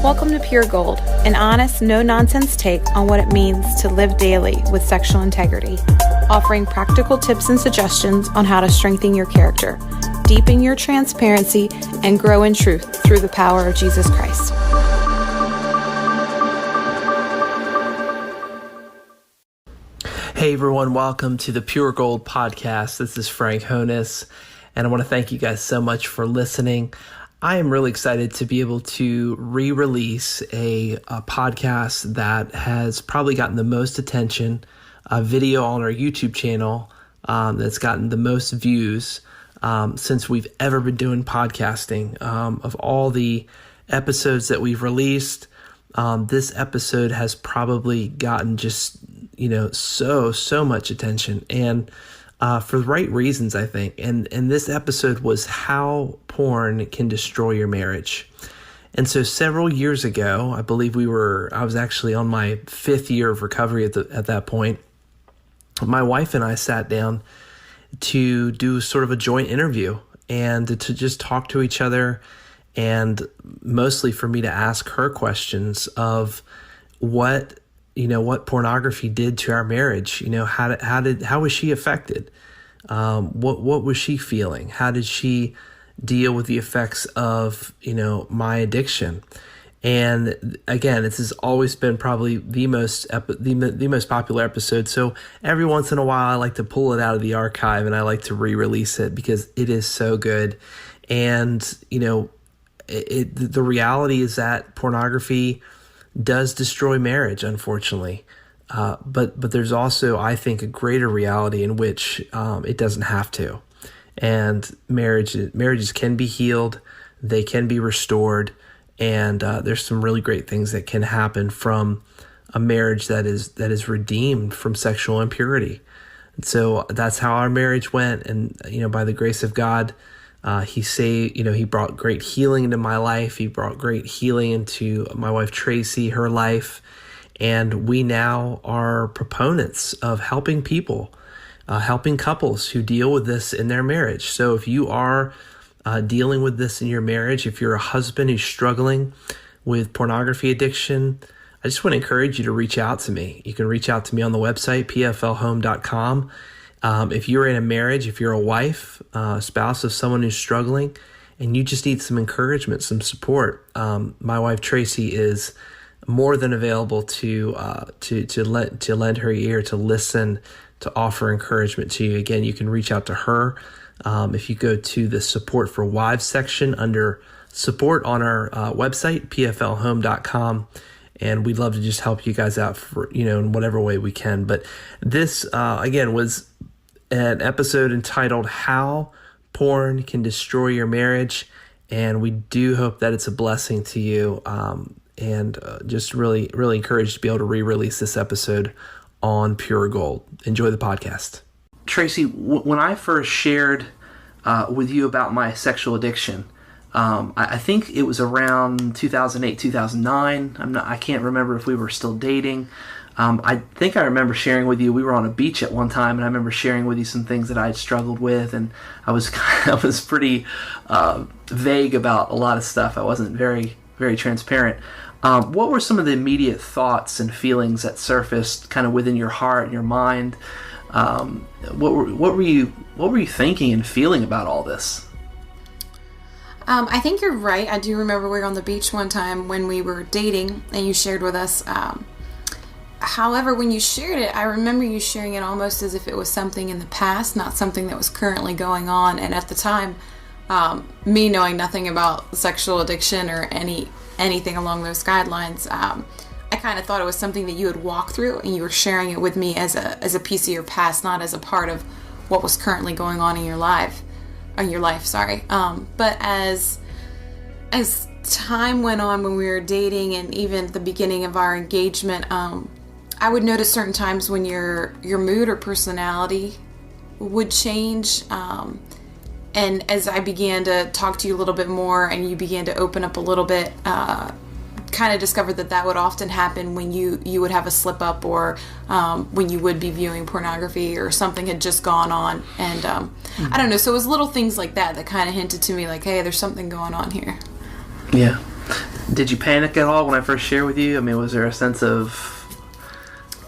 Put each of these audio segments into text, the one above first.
Welcome to Pure Gold, an honest, no-nonsense take on what it means to live daily with sexual integrity, offering practical tips and suggestions on how to strengthen your character, deepen your transparency, and grow in truth through the power of Jesus Christ. Hey everyone, welcome to the Pure Gold podcast. This is Frank Honus, and I want to thank you guys so much for listening. I am really excited to be able to re-release a podcast that has probably gotten the most attention, a video on our YouTube channel that's gotten the most views since we've ever been doing podcasting. Of all the episodes that we've released, this episode has probably gotten just, so much attention, and for the right reasons, I think. And this episode was how porn can destroy your marriage. And so several years ago, I believe I was actually on my 5th year of recovery at that point. My wife and I sat down to do sort of a joint interview and to just talk to each other, and mostly for me to ask her questions of what pornography did to our marriage. How was she affected? What was she feeling? How did she deal with the effects of, my addiction? And again, this has always been probably the most popular episode. So every once in a while, I like to pull it out of the archive and I like to re-release it because it is so good. And, the reality is that pornography does destroy marriage, unfortunately. But there's also, I think, a greater reality in which it doesn't have to. And marriages can be healed, they can be restored, and there's some really great things that can happen from a marriage that is redeemed from sexual impurity. And so that's how our marriage went. And by the grace of God, he brought great healing into my life. He brought great healing into my wife Tracey, her life. And we now are proponents of helping people, helping couples who deal with this in their marriage. So if you are dealing with this in your marriage, if you're a husband who's struggling with pornography addiction, I just want to encourage you to reach out to me. You can reach out to me on the website, pflhome.com. If you're in a marriage, if you're a wife, spouse of someone who's struggling, and you just need some encouragement, some support, my wife Tracey is more than available to lend her ear, to listen, to offer encouragement to you. Again, you can reach out to her if you go to the Support for Wives section under support on our website, pflhome.com. And we'd love to just help you guys out for, in whatever way we can. But this, again, was an episode entitled How Porn Can Destroy Your Marriage. And we do hope that it's a blessing to you. And just really, really encouraged to be able to re-release this episode on Pure Gold. Enjoy the podcast. Tracey, when I first shared with you about my sexual addiction, I think it was around 2008, 2009. I can't remember if we were still dating. I think I remember sharing with you, we were on a beach at one time, and I remember sharing with you some things that I had struggled with, and I was pretty vague about a lot of stuff. I wasn't very, very transparent. What were some of the immediate thoughts and feelings that surfaced kind of within your heart and your mind? What were you thinking and feeling about all this? I think you're right. I do remember we were on the beach one time when we were dating, and you shared with us. However, when you shared it, I remember you sharing it almost as if it was something in the past, not something that was currently going on. And at the time, me knowing nothing about sexual addiction or anything along those guidelines, I kind of thought it was something that you had walked through, and you were sharing it with me as a piece of your past, not as a part of what was currently going on in your life. But as time went on, when we were dating, and even at the beginning of our engagement, I would notice certain times when your mood or personality would change. And as I began to talk to you a little bit more, and you began to open up a little bit, kind of discovered that would often happen when you would have a slip up, or when you would be viewing pornography, or something had just gone on. And I don't know, so it was little things like that kind of hinted to me like, hey, there's something going on here. Yeah. Did you panic at all when I first shared with you? I mean, was there a sense of,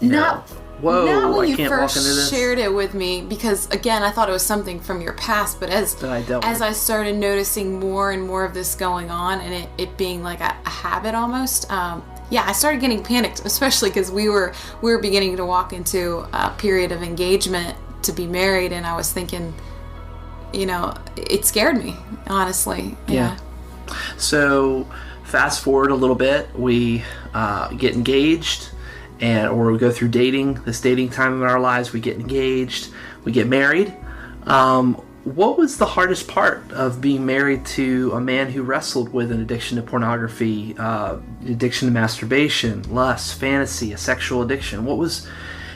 not when I can't you walk into first this? shared it with me, because again, I thought it was something from your past, but as I started noticing more and more of this going on, and it being like a habit almost, I started getting panicked, especially because we were beginning to walk into a period of engagement to be married, and I was thinking, it scared me, honestly. Yeah. So fast forward a little bit, we get engaged, or we go through this dating time of our lives. We get engaged, we get married. What was the hardest part of being married to a man who wrestled with an addiction to pornography, addiction to masturbation, lust, fantasy, a sexual addiction? What was,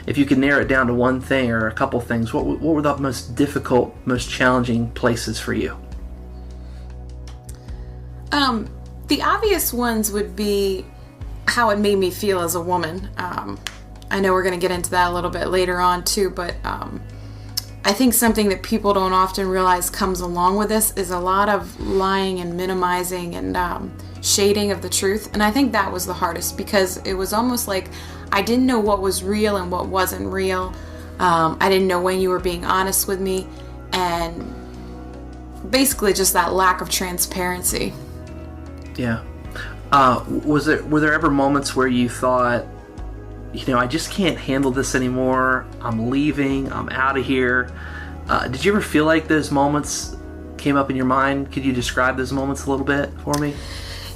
if you could narrow it down to one thing or a couple things, what were the most difficult, most challenging places for you? The obvious ones would be how it made me feel as a woman. I know we're going to get into that a little bit later on too, but I think something that people don't often realize comes along with this is a lot of lying and minimizing and shading of the truth. And I think that was the hardest, because it was almost like I didn't know what was real and what wasn't real. I didn't know when you were being honest with me, and basically just that lack of transparency. Yeah. Were there ever moments where you thought, I just can't handle this anymore, I'm leaving, I'm out of here? Did you ever feel like those moments came up in your mind? Could you describe those moments a little bit for me?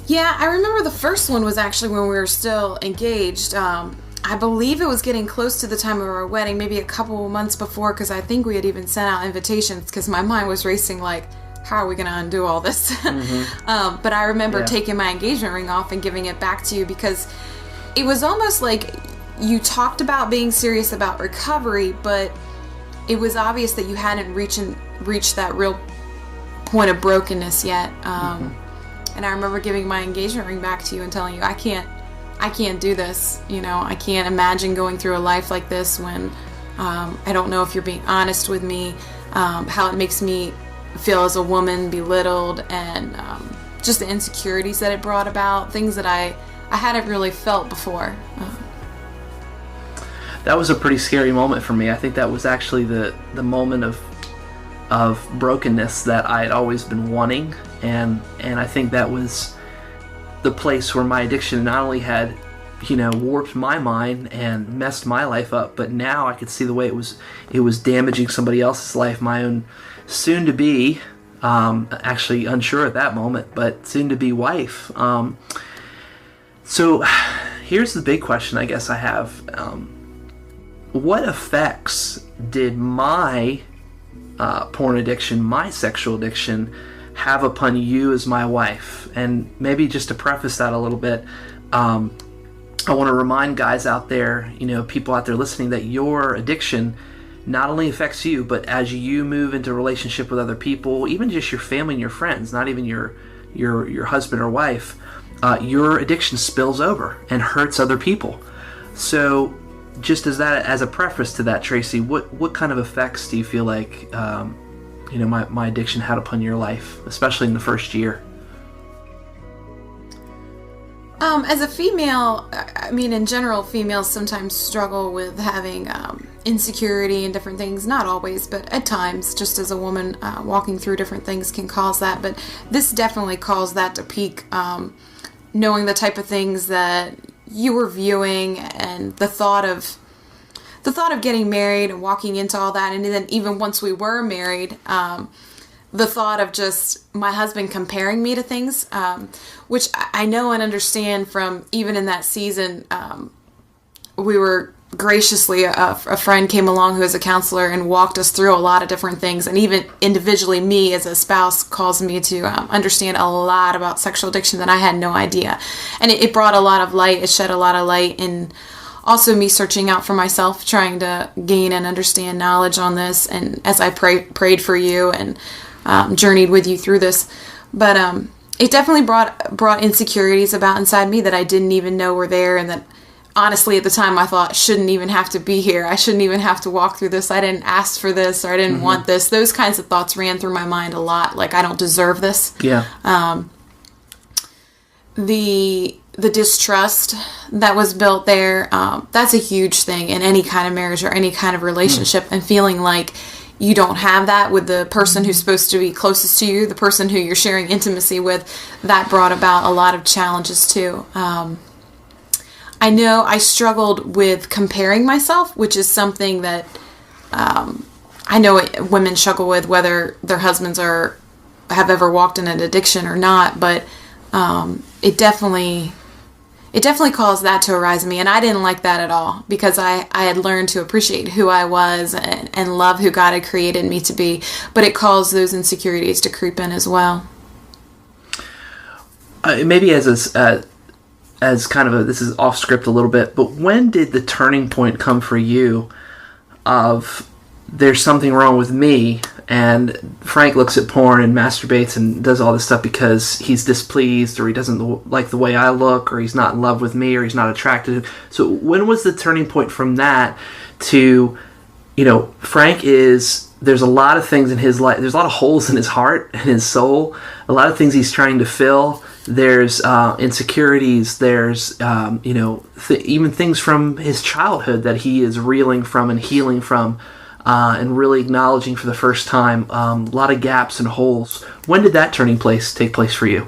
Yeah, I remember the first one was actually when we were still engaged. I believe it was getting close to the time of our wedding, maybe a couple of months before, because I think we had even sent out invitations, because my mind was racing like, how are we going to undo all this? Mm-hmm. But I remember taking my engagement ring off and giving it back to you, because it was almost like you talked about being serious about recovery, but it was obvious that you hadn't reached that real point of brokenness yet. And I remember giving my engagement ring back to you and telling you, I can't do this. I can't imagine going through a life like this when I don't know if you're being honest with me, how it makes me feel as a woman belittled, and just the insecurities that it brought about, things that I hadn't really felt before. That was a pretty scary moment for me. I think that was actually the moment of brokenness that I had always been wanting, and I think that was the place where my addiction not only had warped my mind and messed my life up, but now I could see the way it was damaging somebody else's life, my own soon-to-be, actually unsure at that moment, but soon-to-be wife. So here's the big question I guess I have. What effects did my porn addiction, my sexual addiction, have upon you as my wife? And maybe just to preface that a little bit, I want to remind guys out there, people out there listening, that your addiction not only affects you, but as you move into a relationship with other people, even just your family and your friends, not even your husband or wife, your addiction spills over and hurts other people. So just as a preface to that, Tracey, what kind of effects do you feel like my addiction had upon your life, especially in the first year? As a female, I mean, in general, females sometimes struggle with having insecurity and different things. Not always, but at times, just as a woman, walking through different things can cause that. But this definitely caused that to peak, knowing the type of things that you were viewing, and the thought of getting married and walking into all that. And then even once we were married, the thought of just my husband comparing me to things, which I know and understand from even in that season, we were graciously, a friend came along who is a counselor and walked us through a lot of different things. And even individually, me as a spouse caused me to understand a lot about sexual addiction that I had no idea. And it brought a lot of light. It shed a lot of light, and also me searching out for myself, trying to gain and understand knowledge on this. And as I prayed for you and journeyed with you through this, but it definitely brought insecurities about inside me that I didn't even know were there, and that honestly at the time I thought shouldn't even have to be here. I shouldn't even have to walk through this. I didn't ask for this, or I didn't want this. Those kinds of thoughts ran through my mind a lot, like I don't deserve this. Yeah. the distrust that was built there, that's a huge thing in any kind of marriage or any kind of relationship, and feeling like you don't have that with the person who's supposed to be closest to you, the person who you're sharing intimacy with, that brought about a lot of challenges too. I know I struggled with comparing myself, which is something that I know women struggle with, whether their husbands have ever walked in an addiction or not, but it definitely caused that to arise in me, and I didn't like that at all, because I had learned to appreciate who I was and love who God had created me to be, but it caused those insecurities to creep in as well. Maybe as kind of this is off script a little bit, but when did the turning point come for you of there's something wrong with me, and Frank looks at porn and masturbates and does all this stuff because he's displeased, or he doesn't like the way I look, or he's not in love with me, or he's not attracted? So when was the turning point from that to, Frank there's a lot of things in his life, there's a lot of holes in his heart and his soul, a lot of things he's trying to fill. There's insecurities, there's even things from his childhood that he is reeling from and healing from, and really acknowledging for the first time. A lot of gaps and holes. When did that turning place take place for you?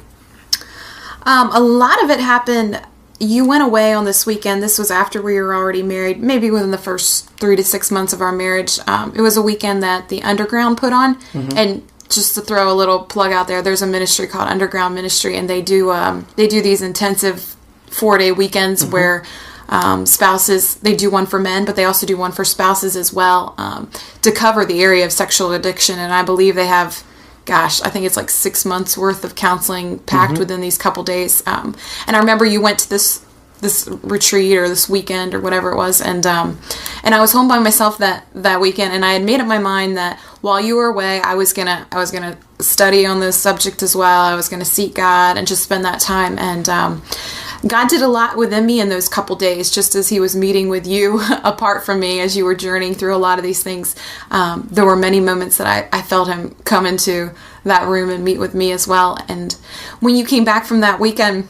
A lot of it happened. You went away on this weekend. This was after we were already married, maybe within the first 3 to 6 months of our marriage. It was a weekend that the Underground put on, and just to throw a little plug out there, there's a ministry called Underground Ministry, and they do these intensive 4-day weekends where spouses, they do one for men, but they also do one for spouses as well, to cover the area of sexual addiction. And I believe they have, I think it's like 6 months worth of counseling packed within these couple days. And I remember you went to this retreat or this weekend or whatever it was, and I was home by myself that weekend, and I had made up my mind that while you were away, I was gonna study on this subject as well. I was gonna seek God and just spend that time, and God did a lot within me in those couple days, just as he was meeting with you apart from me as you were journeying through a lot of these things. There were many moments that I felt him come into that room and meet with me as well. And when you came back from that weekend,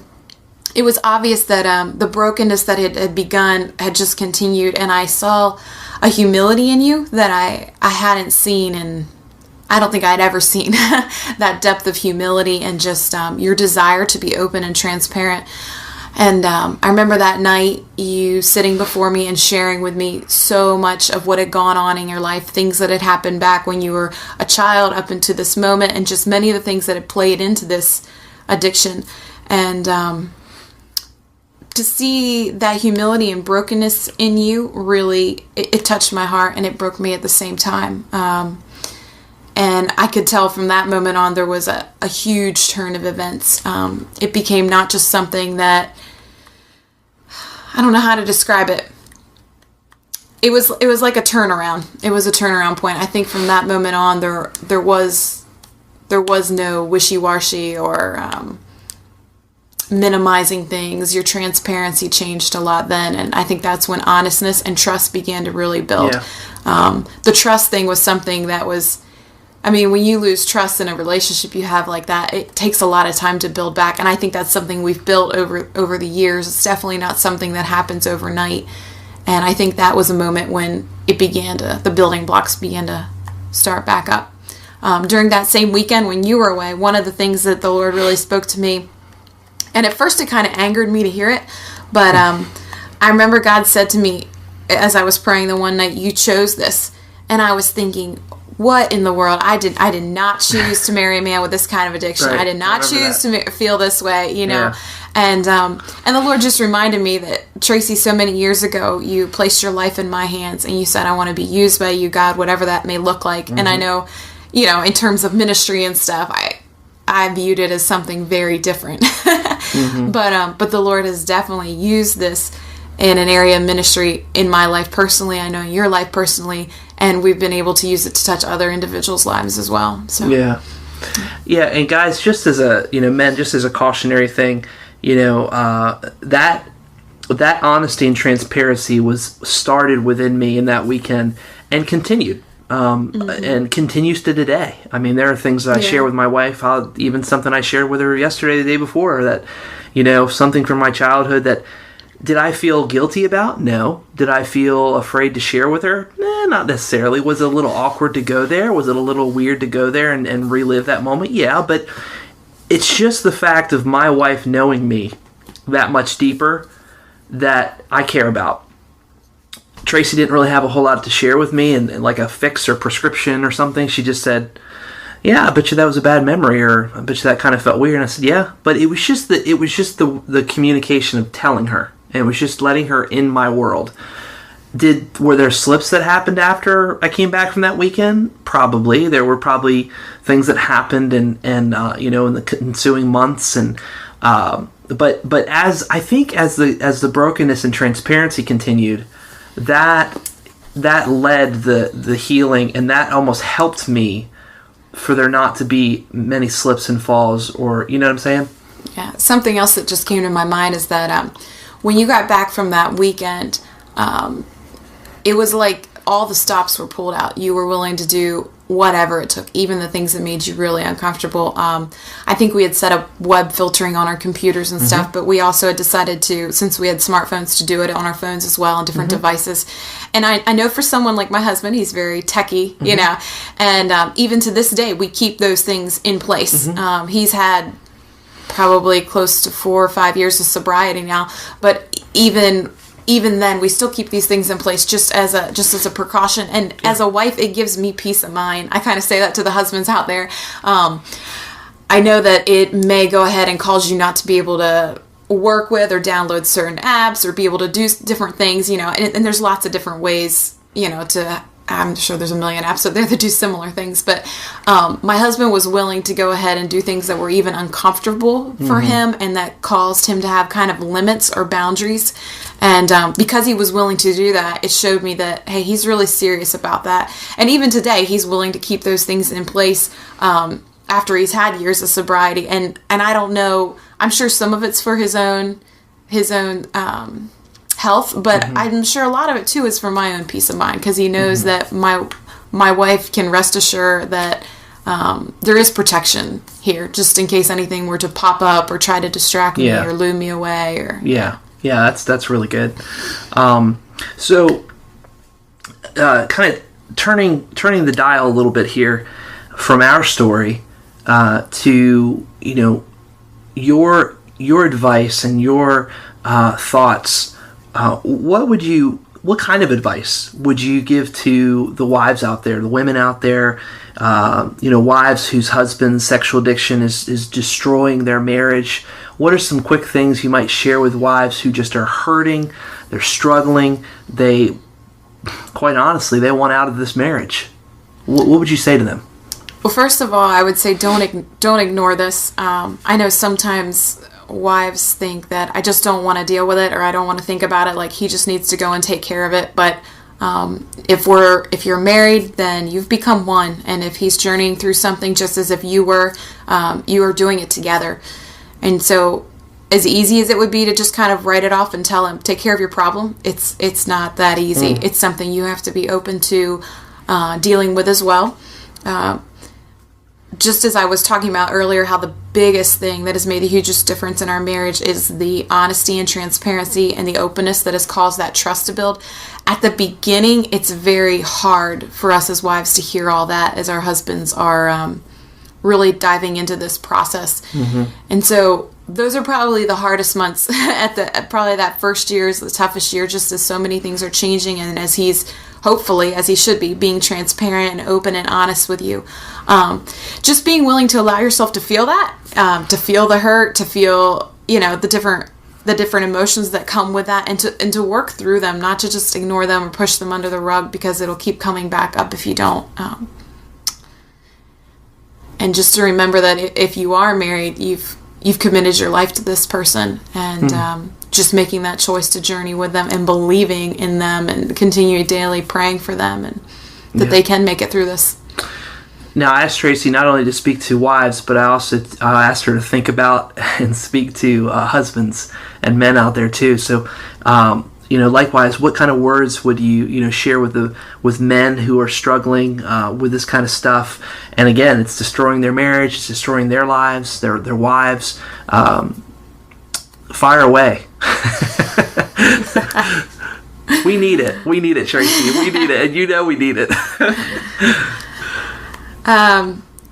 it was obvious that the brokenness that had begun had just continued, and I saw a humility in you that I hadn't seen, and I don't think I'd ever seen that depth of humility and just your desire to be open and transparent. And I remember that night you sitting before me and sharing with me so much of what had gone on in your life, things that had happened back when you were a child up into this moment, and just many of the things that had played into this addiction. And to see that humility and brokenness in you, really, it touched my heart, and it broke me at the same time. And I could tell from that moment on there was a huge turn of events. It became not just something that, I don't know how to describe it. It was like a turnaround. It was a turnaround point. I think from that moment on there was no wishy-washy or minimizing things. Your transparency changed a lot then, and I think that's when honestness and trust began to really build. Yeah. The trust thing was something that was, when you lose trust in a relationship you have like that, it takes a lot of time to build back, and I think that's something we've built over the years. It's definitely not something that happens overnight, and I think that was a moment when the building blocks began to start back up. During that same weekend when you were away, one of the things that the Lord really spoke to me, and at first it kind of angered me to hear it, but I remember God said to me as I was praying the one night, "You chose this," and I was thinking, what in the world? I did not choose to marry a man with this kind of addiction. Right. I did not choose to feel this way, Yeah. And the Lord just reminded me that, Tracey, so many years ago, you placed your life in my hands, and you said, "I want to be used by you, God, whatever that may look like." And I know, in terms of ministry and stuff, I viewed it as something very different. But the Lord has definitely used this in an area of ministry in my life personally. I know in your life personally, and we've been able to use it to touch other individuals' lives as well. So yeah. And guys, just as a men, just as a cautionary thing, that honesty and transparency was started within me in that weekend and continued and continues to today. I mean, there are things that I share with my wife, even something I shared with her yesterday, the day before, that, something from my childhood that, did I feel guilty about? No. Did I feel afraid to share with her? Not necessarily. Was it a little awkward to go there? Was it a little weird to go there and relive that moment? Yeah, but it's just the fact of my wife knowing me that much deeper that I care about. Tracey didn't really have a whole lot to share with me and like a fix or prescription or something. She just said, yeah, I bet you that was a bad memory, or I bet you that kind of felt weird. And I said, yeah, but it was just the communication of telling her. And it was just letting her in my world. Were there slips that happened after I came back from that weekend? Probably. There were probably things that happened in the ensuing months, and but as the brokenness and transparency continued, that led the healing, and that almost helped me for there not to be many slips and falls, or you know what I'm saying? Yeah. Something else that just came to my mind is that when you got back from that weekend, it was like all the stops were pulled out. You were willing to do whatever it took, even the things that made you really uncomfortable. I think we had set up web filtering on our computers and stuff, but we also had decided to, since we had smartphones, to do it on our phones as well, on different devices. And I know for someone like my husband, he's very techie, and even to this day, we keep those things in place. He's had probably close to 4 or 5 years of sobriety now, but even then we still keep these things in place just as a precaution. And as a wife, it gives me peace of mind. I kind of say that to the husbands out there. I know that it may go ahead and cause you not to be able to work with or download certain apps or be able to do different things, and there's lots of different ways, I'm sure there's a million apps out there that do similar things, but my husband was willing to go ahead and do things that were even uncomfortable for him, and that caused him to have kind of limits or boundaries. And because he was willing to do that, it showed me that, hey, he's really serious about that. And even today, he's willing to keep those things in place after he's had years of sobriety. And I don't know, I'm sure some of it's for his own health, but I'm sure a lot of it too is for my own peace of mind, because he knows that my wife can rest assured that there is protection here, just in case anything were to pop up or try to distract me or lure me away. Or that's really good. So kind of turning the dial a little bit here from our story to your advice and your thoughts. What kind of advice would you give to the wives out there, the women out there, wives whose husband's sexual addiction is destroying their marriage? What are some quick things you might share with wives who just are hurting, they're struggling, quite honestly, they want out of this marriage? What would you say to them? Well, first of all, I would say don't ignore this. I know sometimes wives think that I just don't want to deal with it, or I don't want to think about it, like he just needs to go and take care of it. But if you're married, then you've become one, and if he's journeying through something just as if you are doing it together. And so as easy as it would be to just kind of write it off and tell him, take care of your problem, it's not that easy. It's something you have to be open to dealing with as well. Just as I was talking about earlier, how the biggest thing that has made the hugest difference in our marriage is the honesty and transparency and the openness that has caused that trust to build. At the beginning, it's very hard for us as wives to hear all that as our husbands are really diving into this process. And so those are probably the hardest months probably that first year is the toughest year, just as so many things are changing, and as he's hopefully, as he should be, being transparent and open and honest with you. Just being willing to allow yourself to feel that, to feel the hurt, to feel, the different emotions that come with that, and to work through them, not to just ignore them or push them under the rug, because it'll keep coming back up if you don't. And just to remember that if you are married, you've committed your life to this person, and just making that choice to journey with them and believing in them and continue daily praying for them, and that they can make it through this. Now, I asked Tracey not only to speak to wives, but I also asked her to think about and speak to husbands and men out there too. So likewise, what kind of words would you share with men who are struggling with this kind of stuff? And again, it's destroying their marriage, it's destroying their lives, their wives. Fire away. We need it. We need it, Tracey. We need it, and we need it.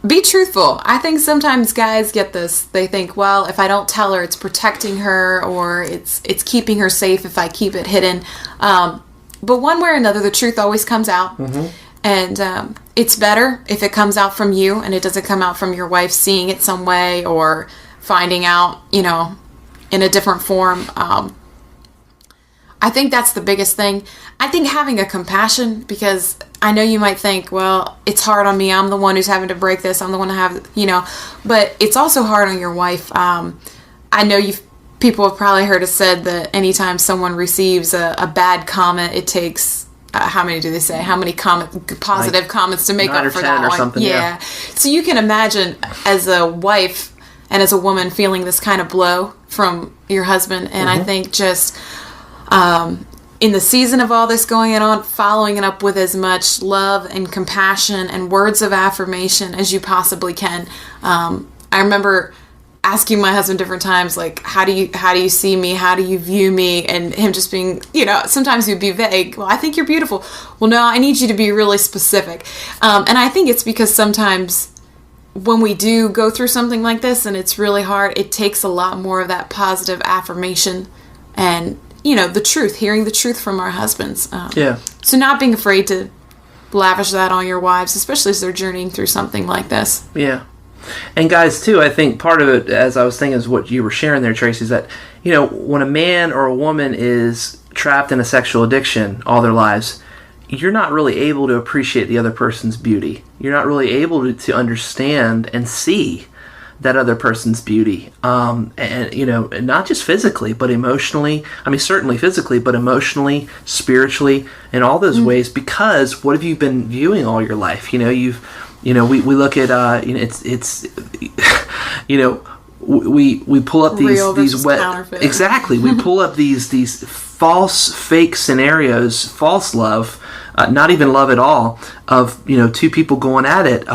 Be truthful. I think sometimes guys get this. They think, well, if I don't tell her, it's protecting her, or it's keeping her safe if I keep it hidden. But one way or another, the truth always comes out. Mm-hmm. And it's better if it comes out from you and it doesn't come out from your wife seeing it some way or finding out, in a different form. I think that's the biggest thing. I think having a compassion, because I know you might think, well, it's hard on me. I'm the one who's having to break this. I'm the one to have, but it's also hard on your wife. I know people have probably heard it said that anytime someone receives a bad comment, it takes, how many do they say? How many positive comments to make up for that or one? Something, yeah. So you can imagine as a wife and as a woman feeling this kind of blow from your husband. And I think just in the season of all this going on, following it up with as much love and compassion and words of affirmation as you possibly can. I remember asking my husband different times, like, how do you see me? How do you view me? And him just being, sometimes he'd be vague. Well, I think you're beautiful. Well, no, I need you to be really specific. And I think it's because sometimes when we do go through something like this and it's really hard, it takes a lot more of that positive affirmation and, the truth, hearing the truth from our husbands. So not being afraid to lavish that on your wives, especially as they're journeying through something like this. Yeah. And guys, too, I think part of it, as I was thinking, is what you were sharing there, Tracey, is that, when a man or a woman is trapped in a sexual addiction all their lives, you're not really able to appreciate the other person's beauty. You're not really able to understand and see that other person's beauty. And not just physically, but emotionally. I mean, certainly physically, but emotionally, spiritually, in all those ways, because what have you been viewing all your life? We look at, we pull up these exactly. We pull up these false, fake scenarios, false love, not even love at all, of two people going at it.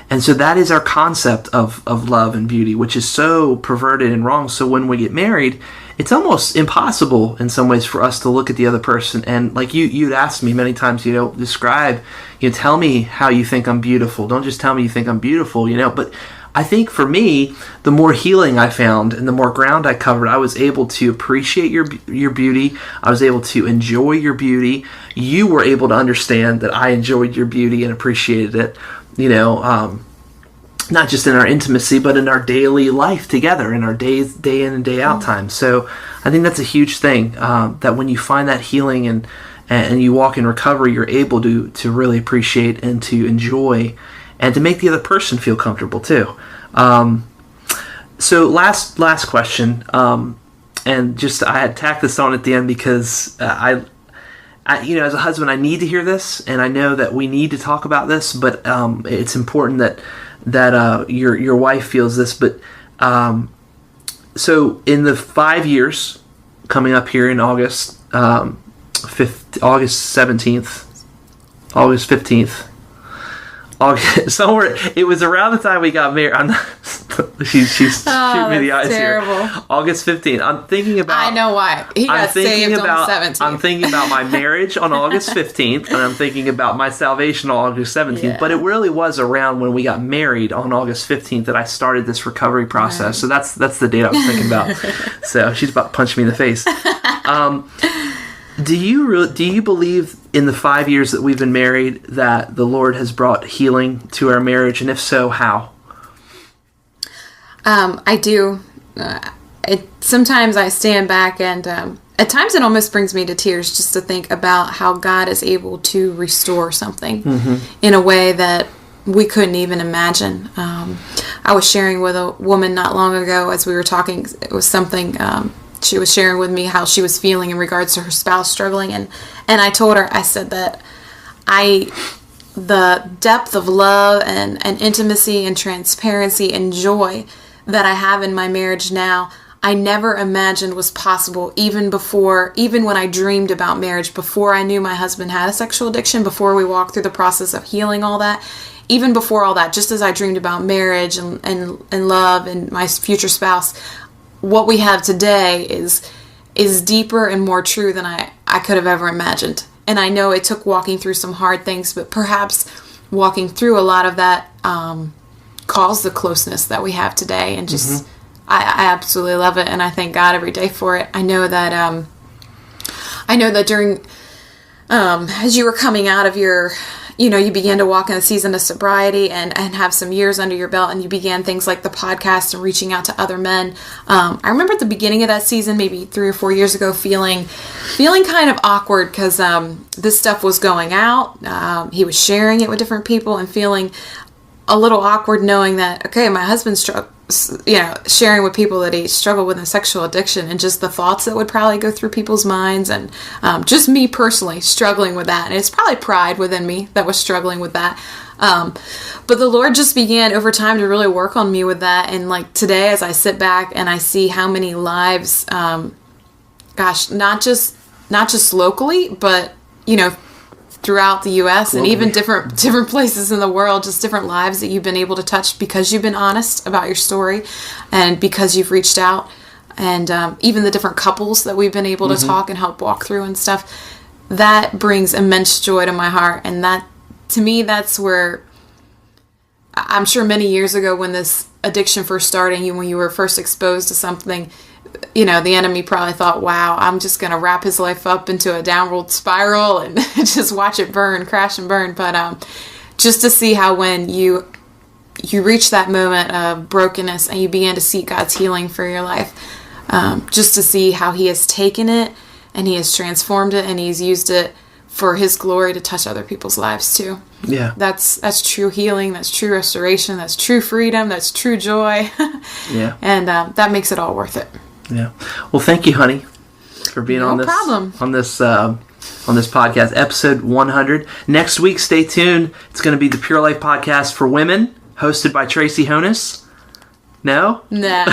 And so that is our concept of love and beauty, which is so perverted and wrong. So when we get married, it's almost impossible in some ways for us to look at the other person. And like you'd asked me many times, describe, tell me how you think I'm beautiful. Don't just tell me you think I'm beautiful, But I think for me, the more healing I found and the more ground I covered, I was able to appreciate your beauty. I was able to enjoy your beauty. You were able to understand that I enjoyed your beauty and appreciated it. Not just in our intimacy, but in our daily life together, in our day in and day out time. So I think that's a huge thing, that when you find that healing and you walk in recovery, you're able to really appreciate and to enjoy and to make the other person feel comfortable too. So last question, and just I had tacked this on at the end because I as a husband, I need to hear this, and I know that we need to talk about this, but it's important that your wife feels this. But so in the 5 years coming up here in August 17th, August 15th, somewhere, it was around the time we got married. She's shooting me the eyes terrible. Here. August 15th. I'm thinking about. I know why. He got saved on the 17th. I'm thinking about my marriage on August 15th, and I'm thinking about my salvation on August 17th. Yeah. But it really was around when we got married on August 15th that I started this recovery process. Right. So that's the date I was thinking about. So she's about to punch me in the face. Do you believe in the 5 years that we've been married that the Lord has brought healing to our marriage? And if so, how? I do. Sometimes I stand back and at times it almost brings me to tears just to think about how God is able to restore something in a way that we couldn't even imagine. I was sharing with a woman not long ago as we were talking. It was something she was sharing with me how she was feeling in regards to her spouse struggling. And I told her, I said that the depth of love and intimacy and transparency and joy that I have in my marriage now, I never imagined was possible, even when I dreamed about marriage, before I knew my husband had a sexual addiction, before we walked through the process of healing all that, even before all that, just as I dreamed about marriage and love and my future spouse, what we have today is deeper and more true than I could have ever imagined. And I know it took walking through some hard things, but perhaps walking through a lot of that caused the closeness that we have today. And just, I absolutely love it, and I thank God every day for it. I know that during, as you were coming out of your, you began to walk in a season of sobriety and have some years under your belt, and you began things like the podcast and reaching out to other men. I remember at the beginning of that season, maybe 3 or 4 years ago, feeling kind of awkward because this stuff was going out. He was sharing it with different people, and feeling a little awkward knowing that, okay, my husband's sharing with people that he struggled with a sexual addiction, and just the thoughts that would probably go through people's minds, and just me personally struggling with that. And it's probably pride within me that was struggling with that. But the Lord just began over time to really work on me with that. And like today, as I sit back and I see how many lives, not just locally, but throughout the U.S. and even different places in the world, just different lives that you've been able to touch because you've been honest about your story and because you've reached out, and even the different couples that we've been able to talk and help walk through and stuff, that brings immense joy to my heart. And that, to me, that's where I'm sure many years ago when this addiction first started, when you were first exposed to something, the enemy probably thought, wow, I'm just going to wrap his life up into a downward spiral and just watch it burn, crash and burn. But just to see how when you reach that moment of brokenness and you begin to seek God's healing for your life, just to see how he has taken it and he has transformed it and he's used it for his glory to touch other people's lives too. Yeah. That's true healing. That's true restoration. That's true freedom. That's true joy. Yeah. And that makes it all worth it. Yeah. Well, thank you, honey, for being on this podcast, episode 100. Next week, stay tuned. It's going to be the Pure Life podcast for women, hosted by Tracey Honus. No? No.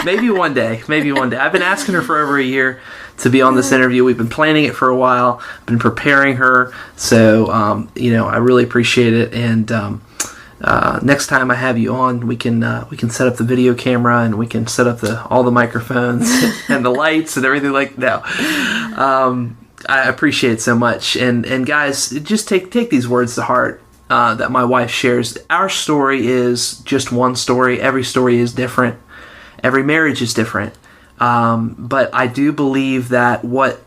Maybe one day. I've been asking her for over a year to be on this interview. We've been planning it for a while. I've been preparing her. So, I really appreciate it. And next time I have you on, we can set up the video camera and we can set up all the microphones and the lights and everything like that. I appreciate it so much. And guys, just take these words to heart that my wife shares. Our story is just one story. Every story is different. Every marriage is different. But I do believe that what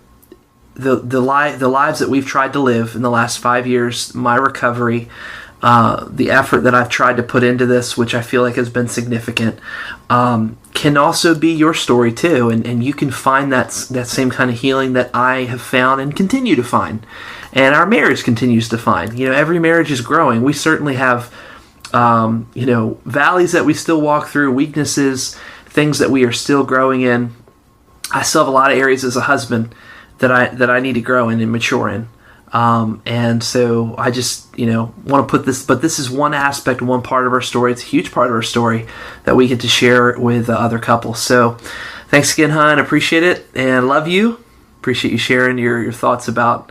the lives that we've tried to live in the last 5 years, my recovery, the effort that I've tried to put into this, which I feel like has been significant, can also be your story too. And you can find that same kind of healing that I have found and continue to find. And our marriage continues to find. Every marriage is growing. We certainly have, valleys that we still walk through, weaknesses, things that we are still growing in. I still have a lot of areas as a husband that I need to grow in and mature in. And so I just, want to put this, but this is one aspect, one part of our story. It's a huge part of our story that we get to share with other couples. So thanks again, hon. Appreciate it and love you. Appreciate you sharing your thoughts about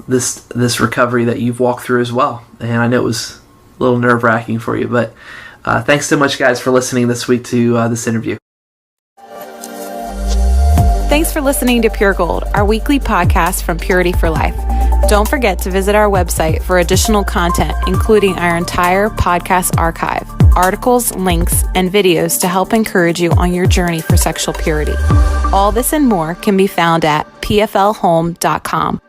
this recovery that you've walked through as well. And I know it was a little nerve-wracking for you, but thanks so much, guys, for listening this week to this interview. Thanks for listening to Pure Gold, our weekly podcast from Purity for Life. Don't forget to visit our website for additional content, including our entire podcast archive, articles, links, and videos to help encourage you on your journey for sexual purity. All this and more can be found at pflhome.com.